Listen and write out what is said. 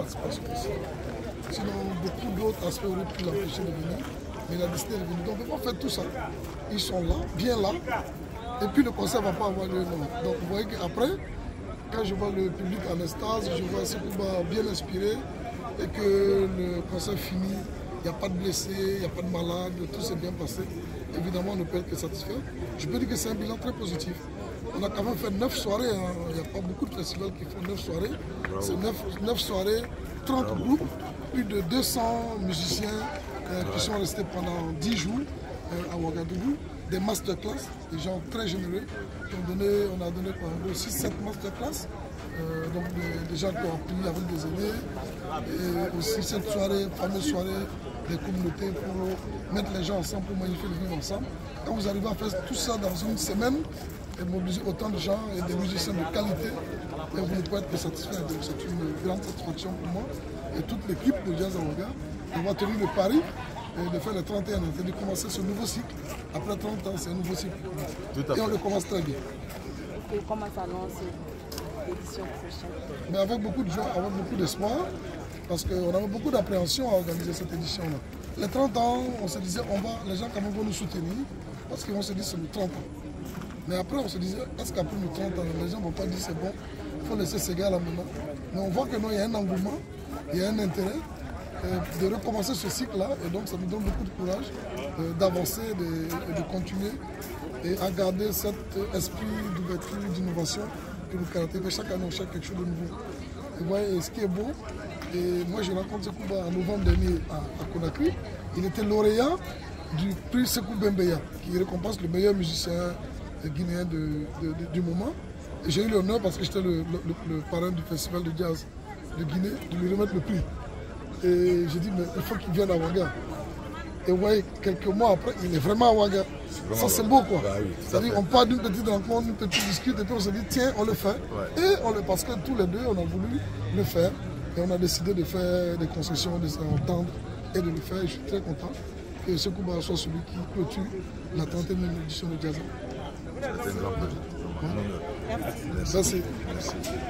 participation aussi. Sinon, beaucoup d'autres aspects auraient pu l'empêcher de venir, mais il a décidé de venir. Donc on ne peut pas faire tout ça. Ils sont là, bien là, et puis le concert ne va pas avoir lieu. Donc vous voyez qu'après, quand je vois le public en extase, je vois Sekouba bien inspiré, et que le concert finit, il n'y a pas de blessés, il n'y a pas de malades, tout s'est bien passé. Évidemment, on ne peut être que satisfait. Je peux dire que c'est un bilan très positif. On a quand même fait 9 soirées, hein. Il n'y a pas beaucoup de festivals qui font 9 soirées. C'est 9 soirées, 30 groupes, plus de 200 musiciens qui sont restés pendant 10 jours à Ouagadougou. Des masterclass, des gens très généreux qui ont donné, on a donné par exemple 6-7 masterclass. Donc des gens qui ont appris avec des aînés. Et aussi cette soirée, fameuse soirée des communautés pour mettre les gens ensemble, pour magnifier le vivre ensemble. Quand vous arrivez à faire tout ça dans une semaine, et mobiliser autant de gens et des musiciens de qualité, et vous ne pouvez être que satisfait. C'est une grande satisfaction pour moi et toute l'équipe de Jazz à Ouaga d'avoir tenu le pari et de faire les 31 ans, c'est de commencer ce nouveau cycle. Après 30 ans, c'est un nouveau cycle. Et on le commence très bien. Et comment s'annonce l'édition prochaine? Mais avec beaucoup de joie, avec beaucoup d'espoir, parce qu'on avait beaucoup d'appréhension à organiser cette édition-là. Les 30 ans, on se disait, les gens quand même vont nous soutenir, parce qu'ils vont se dire c'est nos 30 ans. Mais après, on se disait, est-ce qu'après nos 30 ans, les gens ne vont pas dire c'est bon, il faut laisser ces gars là maintenant. Mais on voit que non, il y a un engouement, il y a un intérêt de recommencer ce cycle-là, et donc ça nous donne beaucoup de courage d'avancer et de continuer et à garder cet esprit d'ouverture, d'innovation que nous caractérise. Chaque année, on cherche quelque chose de nouveau. Et voyez, ce qui est beau, et moi j'ai rencontré Sekouba en novembre dernier à Conakry, il était lauréat du prix Sekou Bembeya, qui récompense le meilleur musicien guinéen du moment. Et j'ai eu l'honneur, parce que j'étais le parrain du festival de jazz de Guinée, de lui remettre le prix. Et j'ai dit, mais il faut qu'il vienne à Ouaga. Et vous voyez, quelques mois après, il est vraiment à Ouaga. Ça, c'est beau, quoi. Bah oui, c'est-à-dire, on part d'une petite rencontre, une petite discute, et puis on se dit, tiens, on le fait. Ouais. Et parce que tous les deux, on a voulu le faire. Et on a décidé de faire des concessions, de s'entendre et de le faire. Et je suis très content que Sekouba soit celui qui clôture la 31e édition de Jazz. C'était un grand plaisir. Merci. Merci.